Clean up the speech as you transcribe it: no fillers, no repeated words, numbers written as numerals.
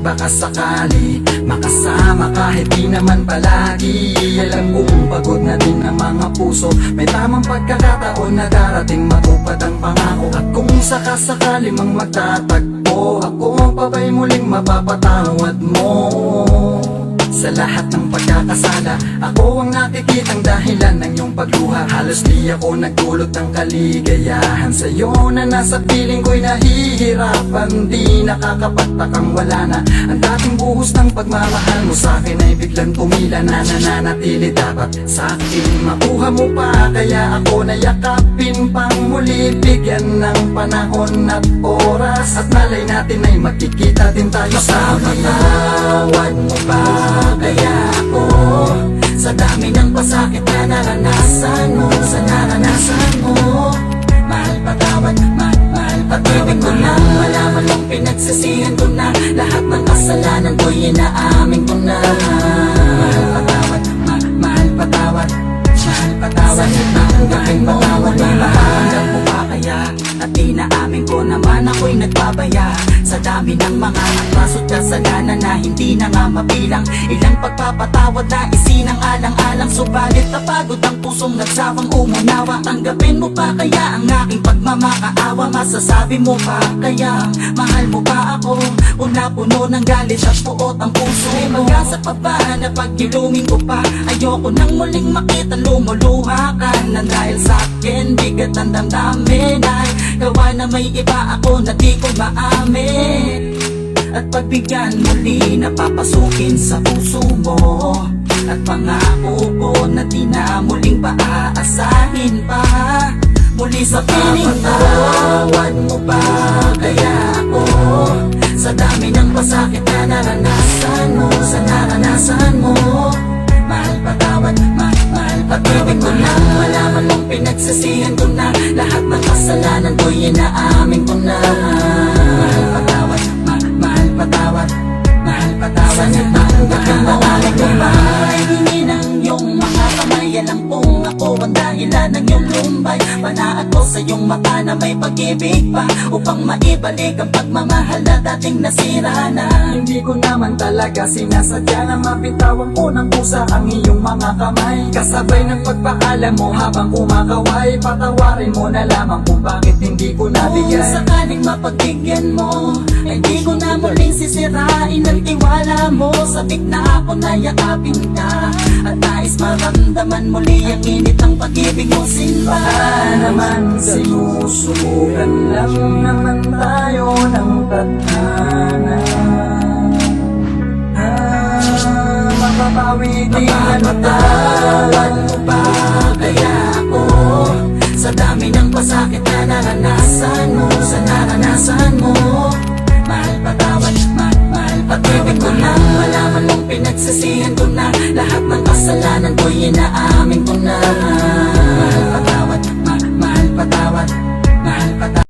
baka sakali makasama kahit di naman palagi. Alam kong pagod na din ang mga puso, may tamang pagkakataon na darating matupad ang pangako. At kung sakasakali mang magtatagpo, ako pa ba'y muling mapapatawad mo? Sa lahat ng pagkakasala, ako ang nakikitang dahilan ng iyong pagluha. Halos di ako nagdulot ng kaligayahan sa'yo na nasa piling ko'y nahihirapan. Di nakakapagtakang wala na ang dating buhos ng pagmamahal mo sa'kin ay biglang tumila na nananatili. Dapat sa'kin makuha mo pa, kaya ako nayakapin pang muli. Bigyan ng panahon at oras, at malay natin ay magkikita din tayo sa matawad mo ba? Kaya ako, sa dami ng pasakit na naranasan mo, sa naranasan mo, mahal patawad, mahal patawad ko na. Malaman mong pinagsisihan ko na lahat ng kasalanan ko'y inaamin ko na. Mahal patawad, mahal patawad, mahal patawad. Tanggapin mo muli, mahahanggap mo pa kaya? At inaamin ko naman ako'y nagbabaya sa dami ng mga atraso't kasalanan na hindi na nga mabilang. Ilang pagpapatawad na isinang-alang-alang, subalit napagod ang pusong nagsawang umunawa. Tanggapin mo pa kaya ang aking pagmamakaawa? Masasabi mo pa kaya mahal mo pa ako? Puno ng galit at puot ang puso mo. Mag-asa pa ba na pagkilungin ko pa? Ayoko nang muling makita lumuluha ka na dahil sa'kin bigat ang damdamin ay gawa na may iba ako na di ko maamin. At pagbigyan muli na papasukin sa puso mo, at pangako ko na di na muling paaasahin pa muli sa piling ko. Papatawad mo ba kaya ako, sa dami ng pasakit na naranasan mo, sa naranasan mo? Mahal patawad, mahal patawad ko na. Malaman mong pinagsisihan ko na lahat ng kasalanan ko'y inaamin ko na. Mahal patawad, mahal patawad, mahal patawad. Sana tanggapin mo aling lumay, hindi ng iyong mga kamay. Alam kong ako ang dahilan ng iyong lumbay. Panaat ko sa iyong mata na may pag-ibig pa, upang maibalik ang pagmamahal na dating nasira na. Hindi ko naman talaga sinasadya na mapitawan ko ng pusa ang iyong mga kamay. Kasabay ng pagpaalam mo habang kumakaway, patawarin mo na lamang kung bakit hindi ko nabigay. Kung sakaling mapagbigyan mo, hindi ko na muling sisirain ang tiwala mo. Sabik na ako na yakapin ka, at nais maramdaman muli ang init ng pag-ibig mo. Simba naman, sinusubukan lang naman tayo ng tadhana. Mapapawi di na matawad mo ba kaya ako, sa dami ng pasakit na naranasan mo, sa naranasan mo? Mahal patawad, mahal patawad ko na. Malaman mong pinagsisihan ko na lahat ng kasalanan ko'y inaamin